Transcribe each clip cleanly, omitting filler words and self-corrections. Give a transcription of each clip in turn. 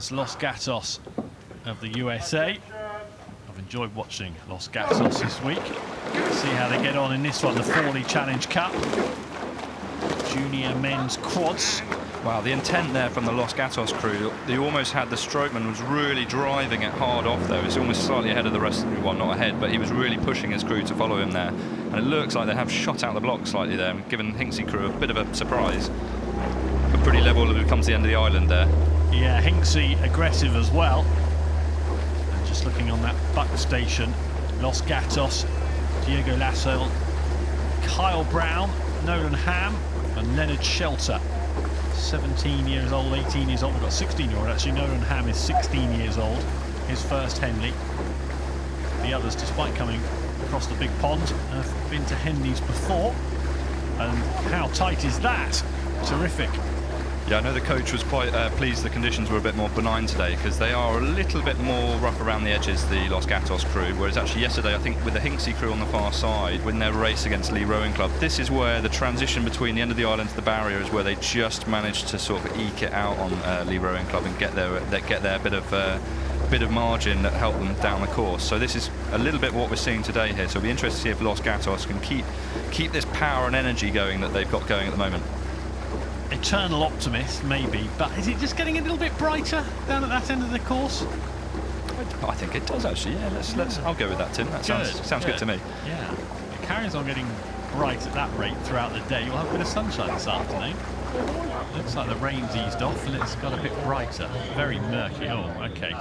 It's Los Gatos of the USA. I've enjoyed watching Los Gatos this week. See how they get on in this one, the Fawley Challenge Cup. Junior men's quads. Wow, the intent there from the Los Gatos crew, they almost had the strokeman was really driving it hard off though. It's almost slightly ahead of the rest, well not ahead, but he was really pushing his crew to follow him there. And it looks like they have shot out the block slightly there, given Hinksey crew a bit of a surprise. But pretty level as it comes to the end of the island there. Yeah, Hinksey aggressive as well. And just looking on that buck station, Los Gatos, Diego Lasso, Kyle Brown, Nolan Ham and Leonard Shelter. 17 years old, 18 years old. We've got 16-year-old actually. Nolan Ham is 16 years old. His first Henley. The others, despite coming across the big pond, have been to Henleys before. And how tight is that? Terrific. Yeah, I know the coach was quite pleased the conditions were a bit more benign today, because they are a little bit more rough around the edges, the Los Gatos crew, whereas actually yesterday, I think with the Hinksey crew on the far side, when their race against Lee Rowing Club, this is where the transition between the end of the island to the barrier is where they just managed to sort of eke it out on Lee Rowing Club and get their bit of margin that helped them down the course. So this is a little bit what we're seeing today here. So it'll be interesting to see if Los Gatos can keep this power and energy going that they've got going at the moment. Eternal optimist, maybe, but is it just getting a little bit brighter down at that end of the course? I think it does actually. Yeah, let's. I'll go with that, Tim. That sounds good to me. Yeah, it carries on getting bright at that rate throughout the day. You'll have a bit of sunshine this afternoon. Looks like the rain's eased off and it's got a bit brighter. Very murky. Oh, okay.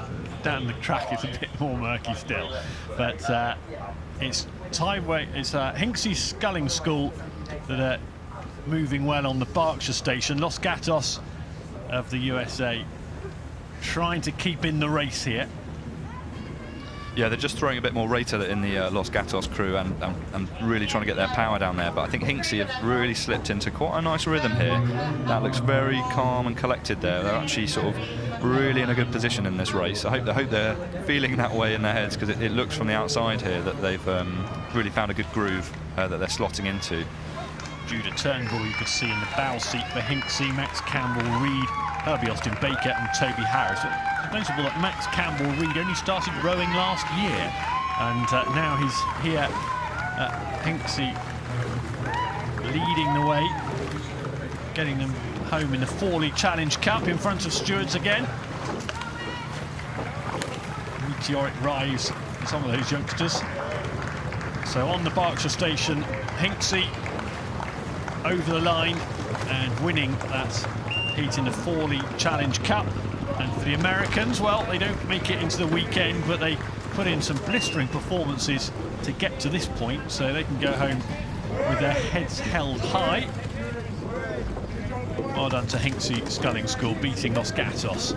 Down the track it's a bit more murky still, but it's Tideway. It's Hinksey Sculling School that are moving well on the Berkshire station. Los Gatos of the USA trying to keep in the race here. Yeah, they're just throwing a bit more rate at it in the Los Gatos crew and really trying to get their power down there. But I think Hinksey have really slipped into quite a nice rhythm here. That looks very calm and collected there. They're actually sort of really in a good position in this race. I hope they're feeling that way in their heads, because it looks from the outside here that they've really found a good groove that they're slotting into. Judah Turnbull you could see in the bow seat for Hinksey, Max Campbell, Reed, Herbie Austin Baker and Toby Harris. It's notable that Max Campbell Reed only started rowing last year, and now he's here at Hinksey leading the way, getting them home in the Fawley Challenge Cup in front of stewards again. Meteoric rise for some of those youngsters. So on the Berkshire station, Hinksey over the line and winning that heat in the Fawley Challenge Cup. And for the Americans, well, they don't make it into the weekend, but they put in some blistering performances to get to this point, so they can go home with their heads held high. Well done to Hinksey Sculling School beating Los Gatos.